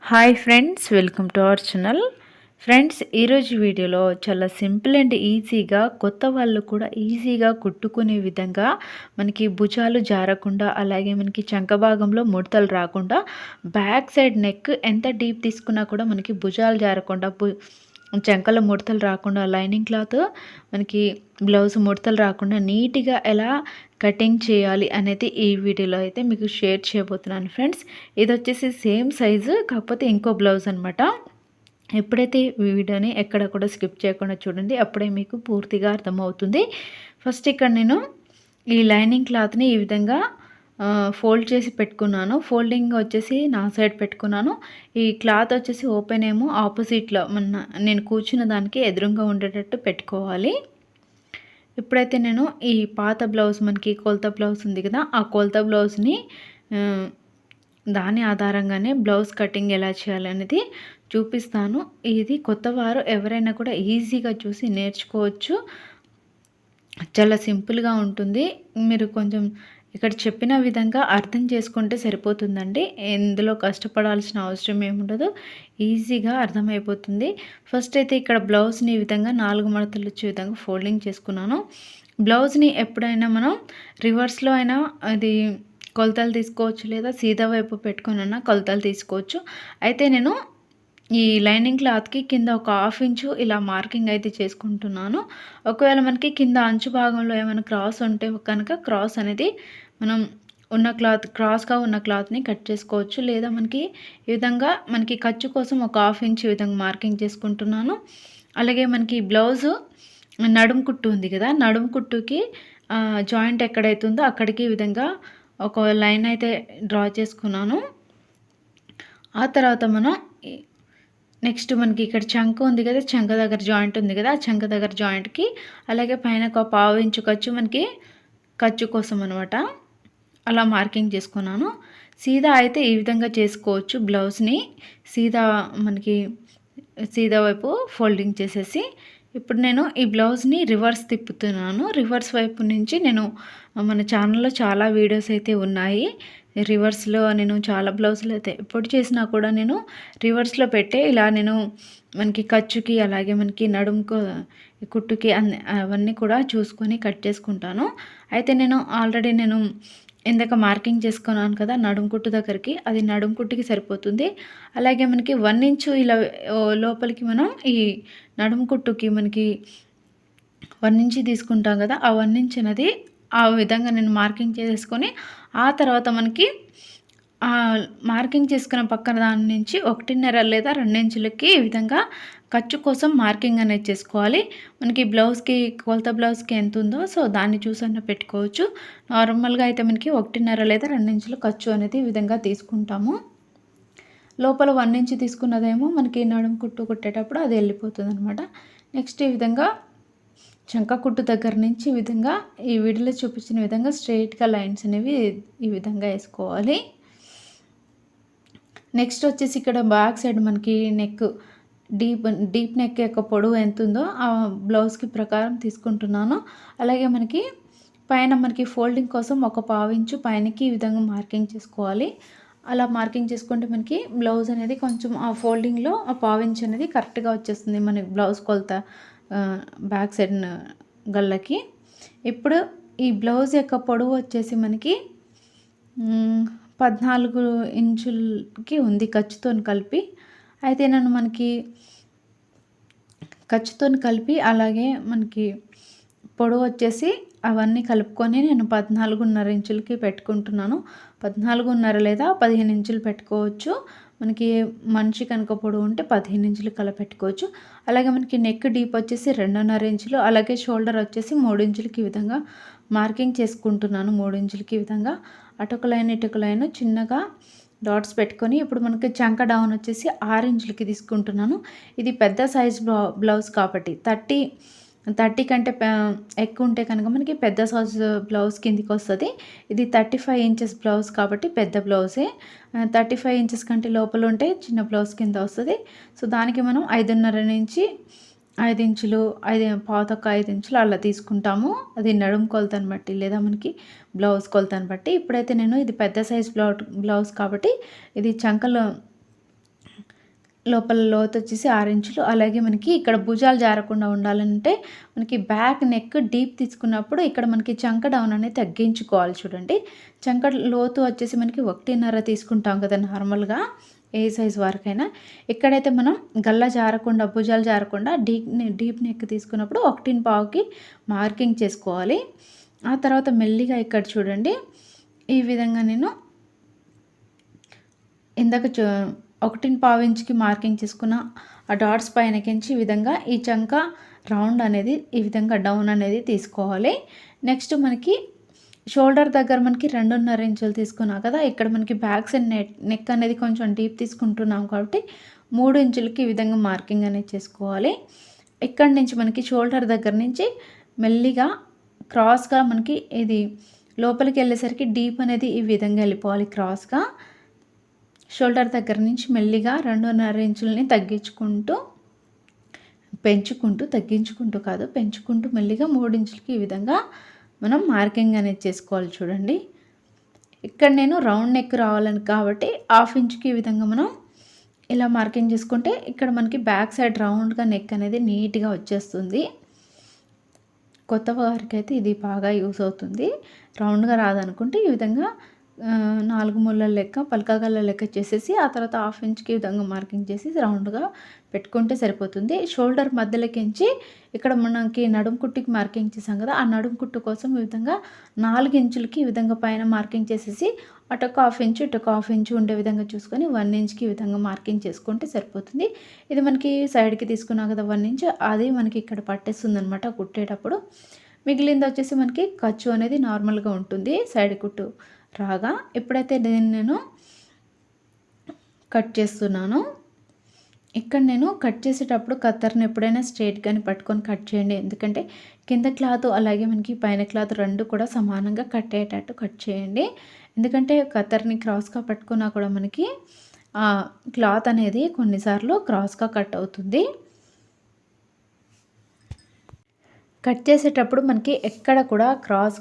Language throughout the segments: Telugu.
Hi friends, welcome to our channel. Friends, ఈరోజు వీడియోలో చాలా సింపుల్ అండ్ ఈజీగా కొత్త వాళ్ళు కూడా ఈజీగా కుట్టుకునే విధంగా మనకి భుజాలు జారకుండా, అలాగే మనకి చంక భాగంలో ముడతలు రాకుండా, బ్యాక్ సైడ్ నెక్ ఎంత డీప్ తీసుకున్నా కూడా మనకి భుజాలు జారకుండా, చంకలో ముడతలు రాకుండా, లైనింగ్ క్లాత్ మనకి బ్లౌజ్ ముడతలు రాకుండా నీట్గా ఎలా కటింగ్ చేయాలి అనేది ఈ వీడియోలో అయితే మీకు షేర్ చేయబోతున్నాను ఫ్రెండ్స్. ఇది వచ్చేసి సేమ్ సైజు, కాకపోతే ఇంకో బ్లౌజ్ అనమాట. ఎప్పుడైతే వీడియోని ఎక్కడ కూడా స్కిప్ చేయకుండా చూడండి, అప్పుడే మీకు పూర్తిగా అర్థమవుతుంది. ఫస్ట్ ఇక్కడ నేను ఈ లైనింగ్ క్లాత్ని ఈ విధంగా ఫోల్డ్ చేసి పెట్టుకున్నాను. ఫోల్డింగ్ వచ్చేసి నా సైడ్ పెట్టుకున్నాను. ఈ క్లాత్ వచ్చేసి ఓపెన్ ఏమో ఆపోజిట్లో నేను కూర్చున్న దానికి ఎదురుగా ఉండేటట్టు పెట్టుకోవాలి. ఇప్పుడైతే నేను ఈ పాత బ్లౌజ్, మనకి కొలత బ్లౌజ్ ఉంది కదా, ఆ కొలత బ్లౌజ్ని దాని ఆధారంగానే బ్లౌజ్ కటింగ్ ఎలా చేయాలనేది చూపిస్తాను. ఇది కొత్తవారు ఎవరైనా కూడా ఈజీగా చూసి నేర్చుకోవచ్చు. చాలా సింపుల్గా ఉంటుంది. మీరు కొంచెం ఇక్కడ చెప్పిన విధంగా అర్థం చేసుకుంటే సరిపోతుందండి. ఇందులో కష్టపడాల్సిన అవసరం ఏముండదు, ఈజీగా అర్థమైపోతుంది. ఫస్ట్ అయితే ఇక్కడ బ్లౌజ్ని ఈ విధంగా 4 మడతలు వచ్చే విధంగా ఫోల్డింగ్ చేసుకున్నాను. బ్లౌజ్ని ఎప్పుడైనా మనం రివర్స్లో అయినా అది కొలతలు తీసుకోవచ్చు, లేదా సీదా వైపు పెట్టుకున్నా కొలతలు తీసుకోవచ్చు. అయితే నేను ఈ లైనింగ్ క్లాత్కి కింద ఒక 1/2 ఇంచు ఇలా మార్కింగ్ అయితే చేసుకుంటున్నాను. ఒకవేళ మనకి కింద అంచు భాగంలో ఏమైనా క్రాస్ ఉంటే కనుక క్రాస్ అనేది మనం క్రాస్గా ఉన్న క్లాత్ని కట్ చేసుకోవచ్చు. లేదా మనకి ఈ విధంగా మనకి ఖర్చు కోసం ఒక 1/2 ఇంచు ఈ విధంగా మార్కింగ్ చేసుకుంటున్నాను. అలాగే మనకి బ్లౌజు నడుము కుట్టు ఉంది కదా, నడుము కుట్టుకి జాయింట్ ఎక్కడైతుందో అక్కడికి ఈ విధంగా ఒక లైన్ అయితే డ్రా చేసుకున్నాను. ఆ తర్వాత మనం నెక్స్ట్ మనకి ఇక్కడ చంక ఉంది కదా, చంక దగ్గర జాయింట్ ఉంది కదా, ఆ చంక దగ్గర జాయింట్కి అలాగే పైన ఒక 1/2 ఇంచు ఖర్చు మనకి ఖర్చు కోసం అనమాట, అలా మార్కింగ్ చేసుకున్నాను. సీదా అయితే ఈ విధంగా చేసుకోవచ్చు. బ్లౌజ్ని మనకి సీదా వైపు ఫోల్డింగ్ చేసేసి ఇప్పుడు నేను ఈ బ్లౌజ్ని రివర్స్ తిప్పుతున్నాను. రివర్స్ వైపు నుంచి నేను మన ఛానల్లో చాలా వీడియోస్ అయితే ఉన్నాయి. రివర్స్లో నేను చాలా బ్లౌజులు అయితే ఎప్పుడు చేసినా కూడా నేను రివర్స్లో పెట్టే ఇలా నేను మనకి ఖర్చుకి అలాగే మనకి నడుముకు కుట్టుకి అవన్నీ కూడా చూసుకొని కట్ చేసుకుంటాను. అయితే నేను ఆల్రెడీ ఇందాక మార్కింగ్ చేసుకున్నాను కదా నడుము కుట్టు దగ్గరికి, అది నడుము కుట్టుకి సరిపోతుంది. అలాగే మనకి 1 ఇంచు ఇలా లోపలికి మనం ఈ నడుము కుట్టుకి మనకి 1 ఇంచు తీసుకుంటాం కదా, ఆ 1 ఇంచ్ అనేది ఆ విధంగా నేను మార్కింగ్ చేసుకొని, ఆ తర్వాత మనకి మార్కింగ్ చేసుకున్న పక్కన దాని నుంచి 1.5 లేదా 2 ఇంచులకి ఈ విధంగా ఖర్చు కోసం మార్కింగ్ అనేది చేసుకోవాలి. మనకి బ్లౌజ్కి కొలత బ్లౌజ్కి ఎంత ఉందో సో దాన్ని చూసన్నా పెట్టుకోవచ్చు. నార్మల్గా అయితే మనకి 1.5 లేదా 2 ఇంచుల ఖర్చు అనేది ఈ విధంగా తీసుకుంటాము. లోపల 1 ఇంచు తీసుకున్నదేమో మనకి నడుము కుట్టు కుట్టేటప్పుడు అది వెళ్ళిపోతుంది అనమాట. నెక్స్ట్ ఈ విధంగా చంక కుట్టు దగ్గర నుంచి ఈ విధంగా ఈ వీడియోలో చూపించిన విధంగా స్ట్రైట్గా లైన్స్ అనేవి ఈ విధంగా వేసుకోవాలి. నెక్స్ట్ వచ్చేసి ఇక్కడ బ్యాక్ సైడ్ మనకి నెక్ డీప్ నెక్ యొక్క పొడవు ఎంత ఉందో ఆ బ్లౌజ్కి ప్రకారం తీసుకుంటున్నాను. అలాగే మనకి పైన మనకి ఫోల్డింగ్ కోసం ఒక 1/2 ఇంచు పైనకి ఈ విధంగా మార్కింగ్ చేసుకోవాలి. అలా మార్కింగ్ చేసుకుంటే మనకి బ్లౌజ్ అనేది కొంచెం ఆ ఫోల్డింగ్లో ఆ 1/2 ఇంచు అనేది కరెక్ట్గా వచ్చేస్తుంది మనకి బ్లౌజ్ కొలత బ్యాక్ సైడ్ గళ్ళకి. ఇప్పుడు ఈ బ్లౌజ్ యొక్క పొడవు వచ్చేసి మనకి 14 ఇంచులకి ఉంది ఖర్చుతో కలిపి. అయితే నేను మనకి ఖర్చుతో కలిపి అలాగే మనకి పొడవు వచ్చేసి అవన్నీ కలుపుకొని నేను 14.5 ఇంచులకి పెట్టుకుంటున్నాను. 14.5 లేదా 15 ఇంచులు పెట్టుకోవచ్చు. మనకి మనిషి కనుక పొడవు ఉంటే 15 ఇంచులు కల పెట్టుకోవచ్చు. అలాగే మనకి నెక్ డీప్ వచ్చేసి 2.5 ఇంచులు, అలాగే షోల్డర్ వచ్చేసి 3 ఇంచులకి ఈ విధంగా మార్కింగ్ చేసుకుంటున్నాను. 3 ఇంచులకి ఈ విధంగా అటొక లైన్ ఇటొక లైన్ చిన్నగా డాట్స్ పెట్టుకొని ఇప్పుడు మనకి చంక డౌన్ వచ్చేసి 6 ఇంచులకి తీసుకుంటున్నాను. ఇది పెద్ద సైజ్ బ్లౌజ్ కాబట్టి 30 కంటే ఎక్కువ ఉంటే కనుక మనకి పెద్ద సైజ్ బ్లౌజ్ కిందికి వస్తుంది. ఇది 35 ఇంచెస్ బ్లౌజ్ కాబట్టి పెద్ద బ్లౌజే. 35 ఇంచెస్ కంటే లోపల ఉంటే చిన్న బ్లౌజ్ కింద వస్తుంది. సో దానికి మనం 5.5 నుంచి 5 ఇంచులు, 5 ఇంచులు అలా తీసుకుంటాము. అది నడుము కొలతను బట్టి లేదా మనకి బ్లౌజ్ కొలతను బట్టి. ఇప్పుడైతే నేను ఇది పెద్ద సైజ్ బ్లౌజ్ కాబట్టి ఇది చంకలో లోపల లోతు వచ్చేసి 6 ఇంచులు. అలాగే మనకి ఇక్కడ భుజాలు జారకుండా ఉండాలంటే మనకి బ్యాక్ నెక్ డీప్ తీసుకున్నప్పుడు ఇక్కడ మనకి చంక డౌన్ అనేది తగ్గించుకోవాలి చూడండి. చంక లోతు వచ్చేసి మనకి 1.5 తీసుకుంటాం కదా నార్మల్‌గా ఏ సైజ్ వరకైనా. ఇక్కడైతే మనం గల్ల జారకుండా భుజాలు జారకుండా డీప్ నెక్ తీసుకున్నప్పుడు 1.25కి మార్కింగ్ చేసుకోవాలి. ఆ తర్వాత మెల్లిగా ఇక్కడ చూడండి ఈ విధంగా నేను ఇందాక 1.25 ఇంచుకి మార్కింగ్ చేసుకున్న ఆ డాట్స్ పైనకించి ఈ విధంగా ఈ చంక రౌండ్ అనేది ఈ విధంగా డౌన్ అనేది తీసుకోవాలి. నెక్స్ట్ మనకి షోల్డర్ దగ్గర మనకి 2.5 ఇంచులు తీసుకున్నాం కదా, ఇక్కడ మనకి బ్యాక్ సైడ్ నెక్ అనేది కొంచెం డీప్ తీసుకుంటున్నాం కాబట్టి 3 ఇంచులకి ఈ విధంగా మార్కింగ్ అనేది చేసుకోవాలి. ఇక్కడ నుంచి మనకి షోల్డర్ దగ్గర నుంచి మెల్లిగా క్రాస్గా మనకి ఇది లోపలికి వెళ్ళేసరికి డీప్ అనేది ఈ విధంగా వెళ్ళిపోవాలి క్రాస్గా. షోల్డర్ దగ్గర నుంచి మెల్లిగా 2.5 ఇంచులని పెంచుకుంటూ మెల్లిగా 3 ఇంచులకి ఈ విధంగా మనం మార్కింగ్ అనేది చేసుకోవాలి చూడండి. ఇక్కడ నేను రౌండ్ నెక్ రావాలని కాబట్టి 1/2 ఇంచుకి ఈ విధంగా మనం ఇలా మార్కింగ్ చేసుకుంటే ఇక్కడ మనకి బ్యాక్ సైడ్ రౌండ్గా నెక్ అనేది నీట్గా వచ్చేస్తుంది. కొత్త వారికి అయితే ఇది బాగా యూస్ అవుతుంది. రౌండ్గా రాదనుకుంటే ఈ విధంగా 4 ముళ్ళల లెక్క పలకగల లెక్క చేసేసి ఆ తర్వాత 1/2 ఇంచుకి ఈ విధంగా మార్కింగ్ చేసి రౌండ్గా పెట్టుకుంటే సరిపోతుంది. షోల్డర్ మధ్యలోకించి ఇక్కడ మనకి నడుం కుట్టుకి మార్కింగ్ చేసాం కదా, ఆ నడుం కుట్టు కోసం ఈ విధంగా 4 ఇంచులకి ఈ విధంగా పైన మార్కింగ్ చేసేసి అటొక 1/2 ఇంచు ఇటొక 1/2 ఇంచు ఉండే విధంగా చూసుకొని 1 ఇంచుకి ఈ విధంగా మార్కింగ్ చేసుకుంటే సరిపోతుంది. ఇది మనకి సైడ్కి తీసుకున్నాం కదా 1 ఇంచు, అది మనకి ఇక్కడ పట్టేస్తుంది అనమాట కుట్టేటప్పుడు. మిగిలింది వచ్చేసి మనకి ఖర్చు అనేది నార్మల్గా ఉంటుంది సైడ్ కుట్టు రాగా. ఇప్పుడైతే దీన్ని నేను కట్ చేస్తున్నాను. ఇక్కడ నేను కట్ చేసేటప్పుడు కత్తర్ని ఎప్పుడైనా స్ట్రైట్గానే పట్టుకొని కట్ చేయండి. ఎందుకంటే కింద క్లాత్ అలాగే మనకి పైన క్లాత్ రెండు కూడా సమానంగా కట్ అయ్యేటట్టు కట్ చేయండి. ఎందుకంటే కత్తర్ని క్రాస్గా పట్టుకున్నా కూడా మనకి క్లాత్ అనేది కొన్నిసార్లు క్రాస్గా కట్ అవుతుంది. కట్ చేసేటప్పుడు మనకి ఎక్కడ కూడా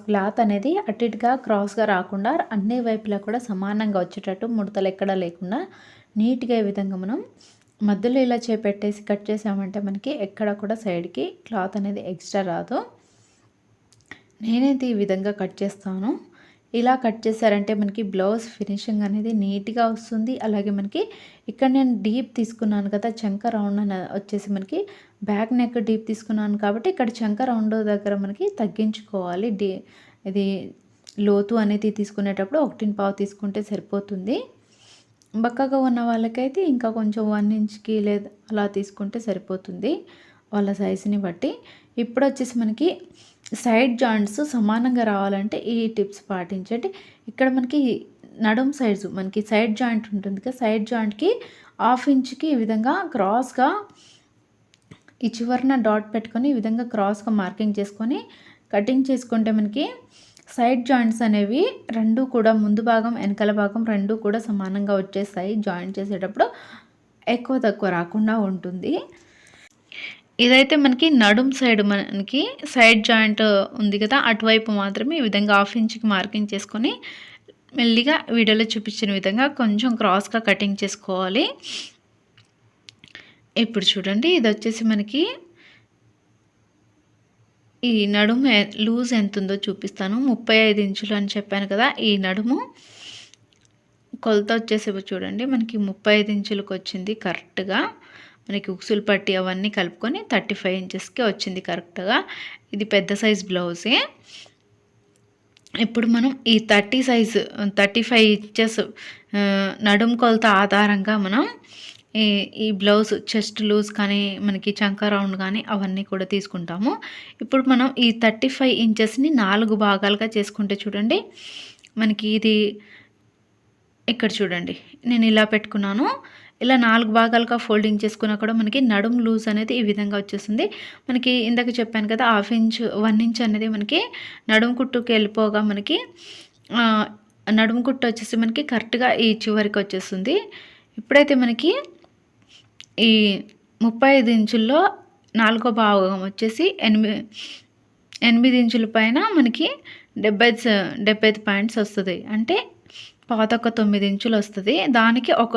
క్లాత్ అనేది అటు ఇటుగా క్రాస్గా రాకుండా అన్ని వైపులా కూడా సమానంగా వచ్చేటట్టు ముడతలు ఎక్కడ లేకుండా నీట్గా ఈ విధంగా మనం మధ్యలో ఇలా చేపెట్టేసి కట్ చేసామంటే మనకి ఎక్కడ కూడా సైడ్కి క్లాత్ అనేది ఎక్స్ట్రా రాదు. నేనైతే ఈ విధంగా కట్ చేస్తాను. ఇలా కట్ చేశారంటే మనకి బ్లౌజ్ ఫినిషింగ్ అనేది నీట్గా వస్తుంది. అలాగే మనకి ఇక్కడ నేను డీప్ తీసుకున్నాను కదా, చంక రౌండ్ అని వచ్చేసి మనకి బ్యాక్ నెక్ డీప్ తీసుకున్నాను కాబట్టి ఇక్కడ చంక రౌండ్ దగ్గర మనకి తగ్గించుకోవాలి. ఇది లోతు అనేది తీసుకునేటప్పుడు 1.25 తీసుకుంటే సరిపోతుంది. బక్కగా ఉన్న వాళ్ళకైతే ఇంకా కొంచెం 1 ఇంచ్కి లేదా అలా తీసుకుంటే సరిపోతుంది వాళ్ళ సైజుని బట్టి. ఇప్పుడు వచ్చేసి మనకి సైడ్ జాయింట్స్ సమానంగా రావాలంటే ఈ టిప్స్ పాటించండి. ఇక్కడ మనకి నడుం సైజు మనకి సైడ్ జాయింట్ ఉంటుంది కదా, సైడ్ జాయింట్కి 1/2 ఇంచుకి ఈ విధంగా క్రాస్గా ఈ చివరన డాట్ పెట్టుకొని ఈ విధంగా క్రాస్గా మార్కింగ్ చేసుకొని కటింగ్ చేసుకుంటే మనకి సైడ్ జాయింట్స్ అనేవి రెండు కూడా ముందు భాగం వెనకాల భాగం రెండు కూడా సమానంగా వచ్చేస్తాయి. జాయింట్ చేసేటప్పుడు ఎక్కువ తక్కువ రాకుండా ఉంటుంది. ఇదైతే మనకి నడుం సైడ్ మనకి సైడ్ జాయింట్ ఉంది కదా, అటువైపు మాత్రమే ఈ విధంగా 1/2 ఇంచుకి మార్కింగ్ చేసుకొని మెల్లిగా వీడియోలో చూపించిన విధంగా కొంచెం క్రాస్గా కటింగ్ చేసుకోవాలి. ఇప్పుడు చూడండి, ఇది వచ్చేసి మనకి ఈ నడుము లూజ్ ఎంత ఉందో చూపిస్తాను. 35 ఇంచులు అని చెప్పాను కదా, ఈ నడుము కొలత వచ్చేసి చూడండి మనకి 35 ఇంచులకు వచ్చింది కరెక్ట్గా. మనకి ఉక్సులు పట్టి అవన్నీ కలుపుకొని 35 ఇంచెస్కి వచ్చింది కరెక్ట్గా. ఇది పెద్ద సైజ్ బ్లౌజే. ఇప్పుడు మనం ఈ 35 ఇంచెస్ నడుము కొలత ఆధారంగా మనం ఈ బ్లౌజ్ చెస్ట్ లూజ్ కానీ మనకి చంక రౌండ్ కానీ అవన్నీ కూడా తీసుకుంటాము. ఇప్పుడు మనం ఈ 35 ఇంచెస్ని 4 భాగాలుగా చేసుకుంటే చూడండి మనకి ఇది ఇక్కడ చూడండి నేను ఇలా పెట్టుకున్నాను. ఇలా 4 భాగాలుగా ఫోల్డింగ్ చేసుకున్నా కూడా మనకి నడుం లూజ్ అనేది ఈ విధంగా వచ్చేస్తుంది. మనకి ఇందాక చెప్పాను కదా 1 ఇంచ్ అనేది మనకి నడుం కుట్టుకి వెళ్ళిపోగా మనకి నడుము కుట్టు వచ్చేసి మనకి కరెక్ట్గా ఈ చివరికి వచ్చేస్తుంది. ఇప్పుడైతే మనకి ఈ 35 ఇంచుల్లో 4వ భాగం వచ్చేసి 8 ఇంచుల పైన మనకి 75 పాయింట్స్ వస్తుంది. అంటే పావుతక్కువ 9 ఇంచులు వస్తది. దానికి ఒక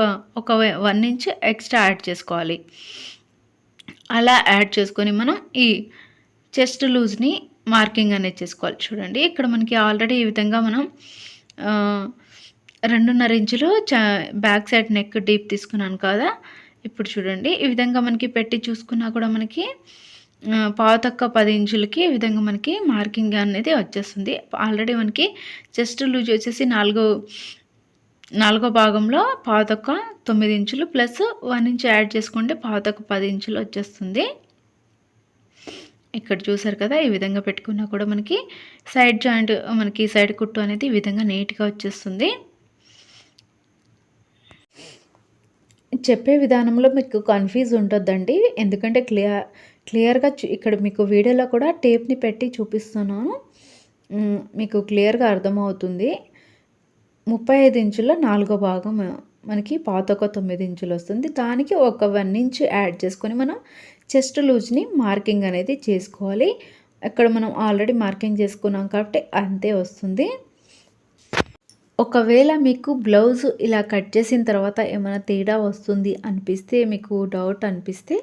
1 ఇంచ్ ఎక్స్‌ట్రా యాడ్ చేసుకోవాలి. అలా యాడ్ చేసుకొని మనం ఈ చెస్ట్ లూజ్‌ని మార్కింగ్ అనేది చేసుకోవాలి. చూడండి ఇక్కడ మనకి ఆల్రెడీ ఈ విధంగా మనం 2.5 ఇంచులు బ్యాక్ సైడ్ నెక్ డీప్ తీసుకున్నాను కదా! ఇప్పుడు చూడండి ఈ విధంగా మనకి పెట్టి చూసుకున్నా కూడా మనకి పావుతక్కువ 10 ఇంచులకి ఈ విధంగా మనకి మార్కింగ్ అనేది వచ్చేస్తుంది. ఆల్రెడీ మనకి చెస్ట్ లూజ్ వచ్చేసి నాలుగో భాగంలో పావుతక్కువ 9 ఇంచులు ప్లస్ 1 ఇంచ్ యాడ్ చేసుకుంటే పావుతక్కువ 10 ఇంచులు వచ్చేస్తుంది. ఇక్కడ చూసారు కదా! ఈ విధంగా పెట్టుకున్నా కూడా మనకి సైడ్ జాయింట్ మనకి సైడ్ కుట్టు అనేది ఈ విధంగా నీట్‌గా వచ్చేస్తుంది. చెప్పే విధానంలో మీకు కన్‌ఫ్యూజ్ ఉండొద్దండి. ఎందుకంటే క్లియర్‌గా ఇక్కడ మీకు వీడియోలో కూడా టేప్‌ని పెట్టి చూపిస్తున్నాను. మీకు క్లియర్‌గా అర్థమవుతుంది. 35 ఇంచుల నాలుగో భాగం మనకి పావుతక్కువ 9 ఇంచులు వస్తుంది. దానికి ఒక 1 ఇంచ్ యాడ్ చేసుకొని మనం చెస్ట్ లూజ్‌ని మార్కింగ్ అనేది చేసుకోవాలి. ఇక్కడ మనం ఆల్రెడీ మార్కింగ్ చేసుకున్నాం కాబట్టి అంతే వస్తుంది. ఒకవేళ మీకు బ్లౌజ్ ఇలా కట్ చేసిన తర్వాత ఏమైనా తేడా వస్తుంది అనిపిస్తే, మీకు డౌట్ అనిపిస్తే,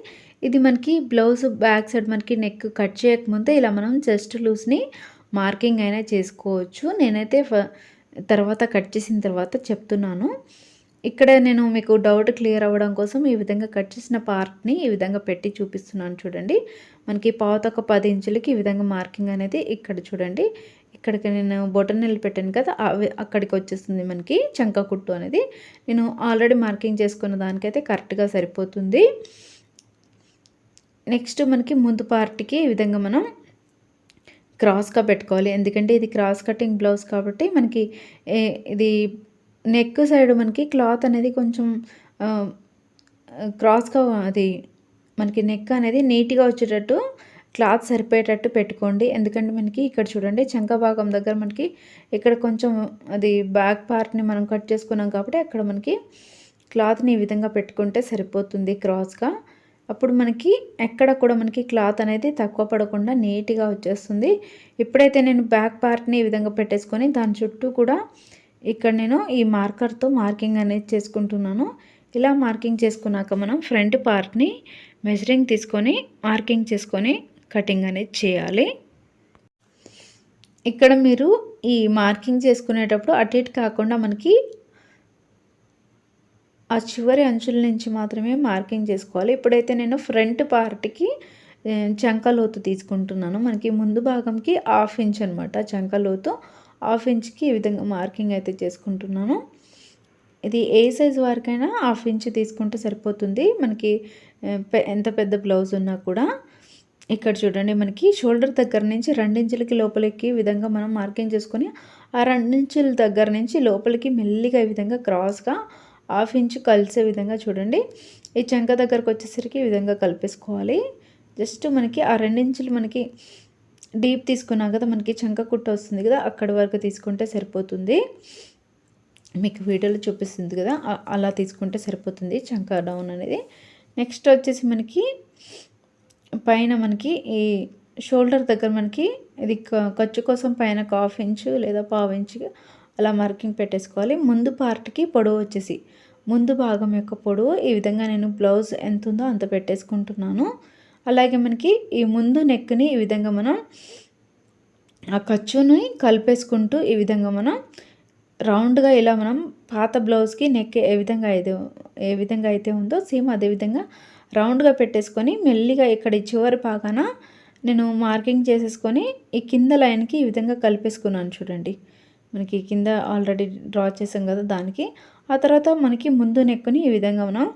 ఇది మనకి బ్లౌజ్ బ్యాక్ సైడ్ మనకి నెక్ కట్ చేయకముందే ఇలా మనం చెస్ట్ లూజ్‌ని మార్కింగ్ అయినా చేసుకోవచ్చు. నేనైతే తర్వాత కట్ చేసిన తర్వాత చెప్తున్నాను. ఇక్కడ నేను మీకు డౌట్ క్లియర్ అవ్వడం కోసం ఈ విధంగా కట్ చేసిన పార్ట్‌ని ఈ విధంగా పెట్టి చూపిస్తున్నాను చూడండి. మనకి పావుతక్కువ 10 ఇంచులకి ఈ విధంగా మార్కింగ్ అనేది ఇక్కడ చూడండి. ఇక్కడికి నేను బొటనవేలు పెట్టాను కదా! అక్కడికి వచ్చేస్తుంది మనకి చంక కుట్టు అనేది. నేను ఆల్రెడీ మార్కింగ్ చేసుకున్న దానికైతే కరెక్ట్‌గా సరిపోతుంది. నెక్స్ట్ మనకి ముందు పార్ట్‌కి ఈ విధంగా మనం క్రాస్‌గా పెట్టుకోవాలి. ఎందుకంటే ఇది క్రాస్ కటింగ్ బ్లౌజ్ కాబట్టి మనకి ఇది నెక్ సైడ్ మనకి క్లాత్ అనేది కొంచెం క్రాస్‌గా అది మనకి నెక్ అనేది నీట్‌గా వచ్చేటట్టు క్లాత్ సరిపోయేటట్టు పెట్టుకోండి. ఎందుకంటే మనకి ఇక్కడ చూడండి చంక భాగం దగ్గర మనకి ఇక్కడ కొంచెం అది బ్యాక్ పార్ట్‌ని మనం కట్ చేసుకున్నాం కాబట్టి అక్కడ మనకి క్లాత్‌ని ఈ విధంగా పెట్టుకుంటే సరిపోతుంది క్రాస్‌గా. అప్పుడు మనకి ఎక్కడ కూడా మనకి క్లాత్ అనేది తక్కువ పడకుండా నీట్‌గా వచ్చేస్తుంది. ఇప్పుడైతే నేను బ్యాక్ పార్ట్‌ని ఈ విధంగా పెట్టేసుకొని దాని చుట్టూ కూడా ఇక్కడ నేను ఈ మార్కర్‌తో మార్కింగ్ అనేది చేసుకుంటున్నాను. ఇలా మార్కింగ్ చేసుకున్నాక మనం ఫ్రంట్ పార్ట్‌ని మెజరింగ్ తీసుకొని మార్కింగ్ చేసుకొని కటింగ్ అనేది చేయాలి. ఇక్కడ మీరు ఈ మార్కింగ్ చేసుకునేటప్పుడు అటు ఇటు కాకుండా మనకి ఆ చివరి అంచుల నుంచి మాత్రమే మార్కింగ్ చేసుకోవాలి. ఇప్పుడైతే నేను ఫ్రంట్ పార్ట్‌కి చంక లోతు తీసుకుంటున్నాను. మనకి ముందు భాగంకి 1/2 ఇంచ్ అనమాట చంక లోతు. 1/2 ఇంచ్‌కి ఈ విధంగా మార్కింగ్ అయితే చేసుకుంటున్నాను. ఇది ఏ సైజు వారికైనా 1/2 ఇంచ్ తీసుకుంటే సరిపోతుంది. మనకి ఎంత పెద్ద బ్లౌజ్ ఉన్నా కూడా. ఇక్కడ చూడండి మనకి షోల్డర్ దగ్గర నుంచి 2 ఇంచులకి లోపలికి ఈ విధంగా మనం మార్కింగ్ చేసుకొని ఆ 2 ఇంచుల దగ్గర నుంచి లోపలికి మెల్లిగా ఈ విధంగా క్రాస్‌గా 1/2 ఇంచ్ కలిసే విధంగా చూడండి ఈ చంక దగ్గరకు వచ్చేసరికి ఈ విధంగా కలిపేసుకోవాలి. జస్ట్ మనకి ఆ 2 ఇంచులు మనకి డీప్ తీసుకున్నాం కదా, మనకి చంక కుట్టు వస్తుంది కదా, అక్కడి వరకు తీసుకుంటే సరిపోతుంది. మీకు వీడియోలో చూపిస్తుంది కదా, అలా తీసుకుంటే సరిపోతుంది చంక డౌన్ అనేది. నెక్స్ట్ వచ్చేసి మనకి పైన మనకి ఈ షోల్డర్ దగ్గర మనకి ఇది ఖర్చు కోసం పైన 1/2 ఇంచు లేదా 1/4 ఇంచు అలా మార్కింగ్ పెట్టేసుకోవాలి. ముందు పార్ట్‌కి పొడవు వచ్చేసి ముందు భాగం యొక్క పొడవు ఈ విధంగా నేను బ్లౌజ్ ఎంత ఉందో అంత పెట్టేసుకుంటున్నాను. అలాగే మనకి ఈ ముందు నెక్ని ఈ విధంగా మనం ఆ ఖర్చుని కలిపేసుకుంటూ ఈ విధంగా మనం రౌండ్గా ఇలా మనం పాత బ్లౌజ్కి నెక్ ఏ విధంగా అయితే ఉందో సేమ్ అదే విధంగా రౌండ్గా పెట్టేసుకొని మెల్లిగా ఇక్కడ చివరి భాగాన నేను మార్కింగ్ చేసేసుకొని ఈ కింద లైన్కి ఈ విధంగా కలిపేసుకున్నాను చూడండి. మనకి కింద ఆల్రెడీ డ్రా చేసాం కదా దానికి. ఆ తర్వాత మనకి ముందు నెక్ని ఈ విధంగా మనం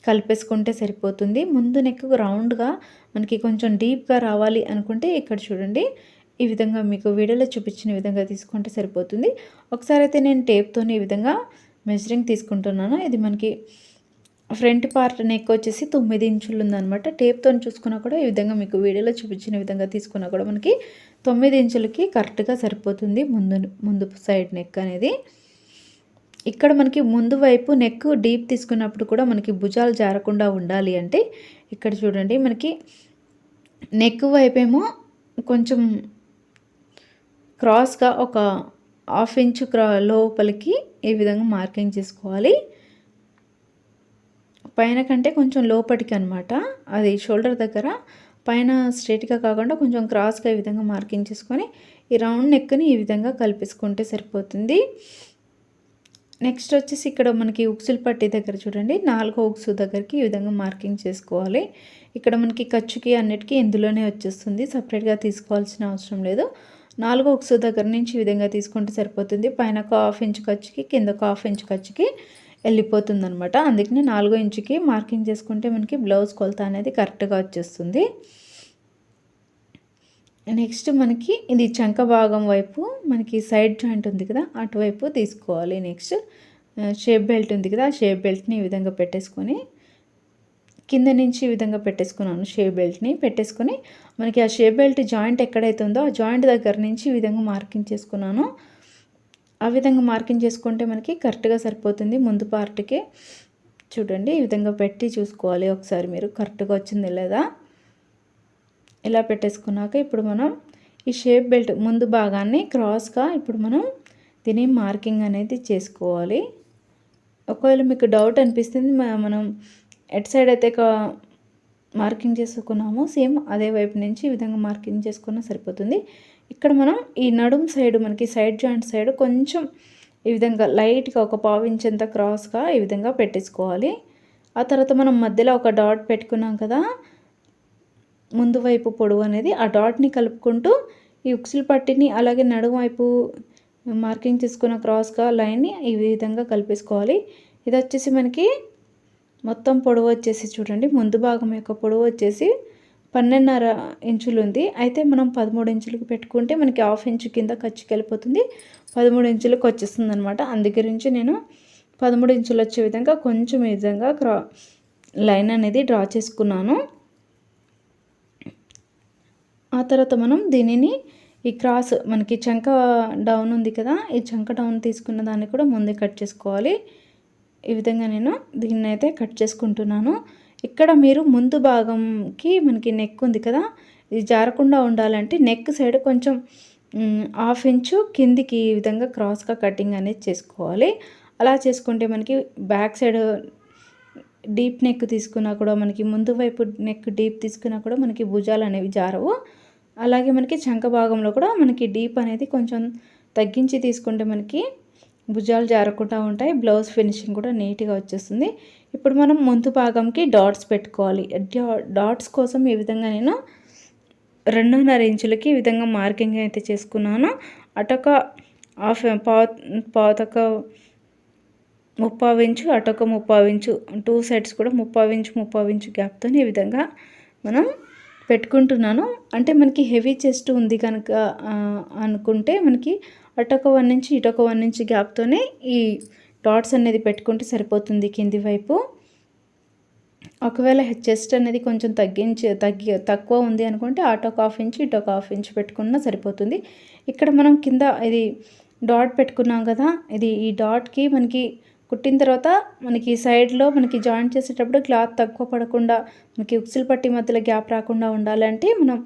కలిపేసుకుంటే సరిపోతుంది. ముందు నెక్ రౌండ్గా మనకి కొంచెం డీప్గా రావాలి అనుకుంటే ఇక్కడ చూడండి ఈ విధంగా మీకు వీడియోలో చూపించిన విధంగా తీసుకుంటే సరిపోతుంది. ఒకసారి అయితే నేను టేప్తోని ఈ విధంగా మెజరింగ్ తీసుకుంటున్నాను. ఇది మనకి ఫ్రంట్ పార్ట్ నెక్ వచ్చేసి 9 ఇంచులు ఉందన్నమాట. టేప్తో చూసుకున్నా కూడా ఈ విధంగా మీకు వీడియోలో చూపించిన విధంగా తీసుకున్నా కూడా మనకి 9 ఇంచులకి కరెక్ట్గా సరిపోతుంది ముందు సైడ్ నెక్ అనేది. ఇక్కడ మనకి ముందు వైపు నెక్ డీప్ తీసుకున్నప్పుడు కూడా మనకి భుజాలు జారకుండా ఉండాలి అంటే ఇక్కడ చూడండి మనకి నెక్ వైపేమో కొంచెం క్రాస్గా ఒక 1/2 ఇంచు లోపలికి ఈ విధంగా మార్కింగ్ చేసుకోవాలి. పైన కంటే కొంచెం లోపటికి అనమాట, అది షోల్డర్ దగ్గర పైన స్ట్రైట్గా కాకుండా కొంచెం క్రాస్గా ఈ విధంగా మార్కింగ్ చేసుకొని ఈ రౌండ్ నెక్ని ఈ విధంగా కలిపేసుకుంటే సరిపోతుంది. నెక్స్ట్ వచ్చేసి ఇక్కడ మనకి ఉక్సులు పట్టి దగ్గర చూడండి, 4వ ఉక్సు దగ్గరికి ఈ విధంగా మార్కింగ్ చేసుకోవాలి. ఇక్కడ మనకి ఖర్చుకి అన్నిటికీ ఇందులోనే వచ్చేస్తుంది, సపరేట్గా తీసుకోవాల్సిన అవసరం లేదు. 4వ ఉక్సు దగ్గర నుంచి ఈ విధంగా తీసుకుంటే సరిపోతుంది. పైన ఒక 1/2 ఇంచ్ ఖర్చుకి, కింద ఒక 1/2 ఇంచ్ ఖర్చుకి వెళ్ళిపోతుంది అనమాట. అందుకని 4వ ఇంచుకి మార్కింగ్ చేసుకుంటే మనకి బ్లౌజ్ కొలత అనేది కరెక్ట్గా వచ్చేస్తుంది. నెక్స్ట్ మనకి ఇది చంక భాగం వైపు మనకి సైడ్ జాయింట్ ఉంది కదా, అటువైపు తీసుకోవాలి. నెక్స్ట్ షేప్ బెల్ట్ ఉంది కదా, ఆ షేప్ బెల్ట్ని ఈ విధంగా పెట్టేసుకొని కింద నుంచి ఈ విధంగా పెట్టేసుకున్నాను. షేప్ బెల్ట్ని పెట్టేసుకొని మనకి ఆ షేప్ బెల్ట్ జాయింట్ ఎక్కడైతే ఉందో ఆ జాయింట్ దగ్గర నుంచి ఈ విధంగా మార్కింగ్ చేసుకున్నాను. ఆ విధంగా మార్కింగ్ చేసుకుంటే మనకి కరెక్ట్గా సరిపోతుంది. ముందు పార్ట్కి చూడండి, ఈ విధంగా పెట్టి చూసుకోవాలి ఒకసారి మీరు కరెక్ట్గా వచ్చింది లేదా. ఇలా పెట్టేసుకున్నాక ఇప్పుడు మనం ఈ షేప్ బెల్ట్ ముందు భాగాన్ని క్రాస్గా ఇప్పుడు మనం దీని మార్కింగ్ అనేది చేసుకోవాలి. ఒకవేళ మీకు డౌట్ అనిపిస్తుంది, మనం ఎట్ సైడ్ అయితే మార్కింగ్ చేసుకున్నామో సేమ్ అదే వైపు నుంచి ఈ విధంగా మార్కింగ్ చేసుకున్నా సరిపోతుంది. ఇక్కడ మనం ఈ నడుం సైడ్ మనకి సైడ్ జాయింట్ సైడ్ కొంచెం ఈ విధంగా లైట్గా ఒక 1/2 ఇంచ్ అంత క్రాస్గా ఈ విధంగా పెట్టేసుకోవాలి. ఆ తర్వాత మనం మధ్యలో ఒక డాట్ పెట్టుకున్నాం కదా, ముందు వైపు పొడవు అనేది ఆ డాట్ని కలుపుకుంటూ ఈ ఉక్సులు పట్టిని అలాగే నడుము వైపు మార్కింగ్ చేసుకున్న క్రాస్గా లైన్ని ఈ విధంగా కలిపేసుకోవాలి. ఇది వచ్చేసి మనకి మొత్తం పొడవు వచ్చేసి చూడండి, ముందు భాగం యొక్క పొడవు వచ్చేసి 12.5 ఇంచులు ఉంది. అయితే మనం 13 ఇంచులకు పెట్టుకుంటే మనకి 1/2 ఇంచు కింద ఖర్చుకి వెళ్ళిపోతుంది, 13 ఇంచులకు వచ్చేస్తుంది అనమాట. అందుగురించి నేను 13 ఇంచులు వచ్చే విధంగా కొంచెం ఈ విధంగా లైన్ అనేది డ్రా చేసుకున్నాను. ఆ తర్వాత మనం దీనిని ఈ క్రాస్ మనకి చంక డౌన్ ఉంది కదా, ఈ చంక డౌన్ తీసుకున్న దాన్ని కూడా ముందే కట్ చేసుకోవాలి. ఈ విధంగా నేను దీన్ని అయితే కట్ చేసుకుంటున్నాను. ఇక్కడ మీరు ముందు భాగంకి మనకి నెక్ ఉంది కదా, ఇది జారకుండా ఉండాలంటే నెక్ సైడ్ కొంచెం 1/2 ఇంచు కిందికి ఈ విధంగా క్రాస్గా కటింగ్ అనేది చేసుకోవాలి. అలా చేసుకుంటే మనకి బ్యాక్ సైడ్ డీప్ నెక్ తీసుకున్నా కూడా, మనకి ముందు వైపు నెక్ డీప్ తీసుకున్నా కూడా మనకి భుజాలు అనేవి జారవు. అలాగే మనకి చంక భాగంలో కూడా మనకి డీప్ అనేది కొంచెం తగ్గించి తీసుకుంటే మనకి భుజాలు జారకుండా ఉంటాయి, బ్లౌజ్ ఫినిషింగ్ కూడా నీట్గా వచ్చేస్తుంది. ఇప్పుడు మనం ముందు భాగంకి డాట్స్ పెట్టుకోవాలి. డాట్స్ కోసం ఈ విధంగా నేను 2.5 ఇంచులకి ఈ విధంగా మార్కింగ్ అయితే చేసుకున్నాను. అటొక పాతొక 3/4 ఇంచు, అటొక 3/4 ఇంచు, 2 సైడ్స్ కూడా 3/4 ఇంచు గ్యాప్తో ఈ విధంగా మనం పెట్టుకుంటున్నాను. అంటే మనకి హెవీ చెస్ట్ ఉంది కనుక అనుకుంటే మనకి అటొక 1 ఇంచు ఇటొక 1 ఇంచు గ్యాప్తోనే ఈ డాట్స్ అనేది పెట్టుకుంటే సరిపోతుంది కింది వైపు. ఒకవేళ చెస్ట్ అనేది కొంచెం తక్కువ ఉంది అనుకుంటే అటొక 1/2 ఇంచు ఇటొక 1/2 ఇంచు పెట్టుకున్నా సరిపోతుంది. ఇక్కడ మనం కింద ఇది డాట్ పెట్టుకున్నాం కదా, ఇది ఈ డాట్కి మనకి కుట్టిన తర్వాత మనకి సైడ్లో మనకి జాయింట్ చేసేటప్పుడు క్లాత్ తక్కువ పడకుండా మనకి ఉక్సులు పట్టి మధ్యలో గ్యాప్ రాకుండా ఉండాలంటే మనం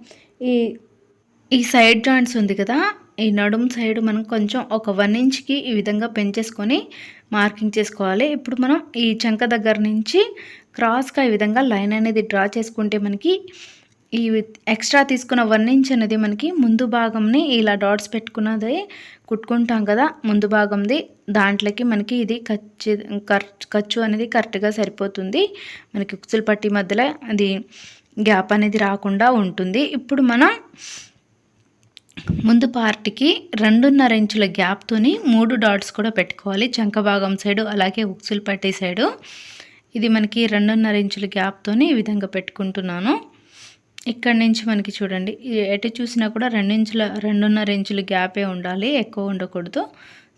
ఈ సైడ్ జాయింట్స్ ఉంది కదా, ఈ నడుము సైడ్ మనం కొంచెం ఒక 1 ఇంచ్కి ఈ విధంగా పెంచేసుకొని మార్కింగ్ చేసుకోవాలి. ఇప్పుడు మనం ఈ చంక దగ్గర నుంచి క్రాస్గా ఈ విధంగా లైన్ అనేది డ్రా చేసుకుంటే మనకి ఈ ఎక్స్ట్రా తీసుకున్న 1 ఇంచ్ అనేది మనకి ముందు భాగంని ఇలా డాట్స్ పెట్టుకున్నది కుట్టుకుంటాం కదా, ముందు భాగంది దాంట్లోకి మనకి ఇది ఖర్చు అనేది కరెక్ట్గా సరిపోతుంది. మనకి ఉక్సులు పట్టి మధ్యలో అది గ్యాప్ అనేది రాకుండా ఉంటుంది. ఇప్పుడు మనం ముందు పార్ట్కి 2.5 ఇంచుల గ్యాప్తోని 3 డాట్స్ కూడా పెట్టుకోవాలి. చంక భాగం సైడు అలాగే ఉక్సులు పట్టి సైడు ఇది మనకి 2.5 ఇంచుల గ్యాప్తోని ఈ విధంగా పెట్టుకుంటున్నాను. ఇక్కడ నుంచి మనకి చూడండి, ఎటు చూసినా కూడా 2.5 ఇంచుల గ్యాపే ఉండాలి, ఎక్కువ ఉండకూడదు.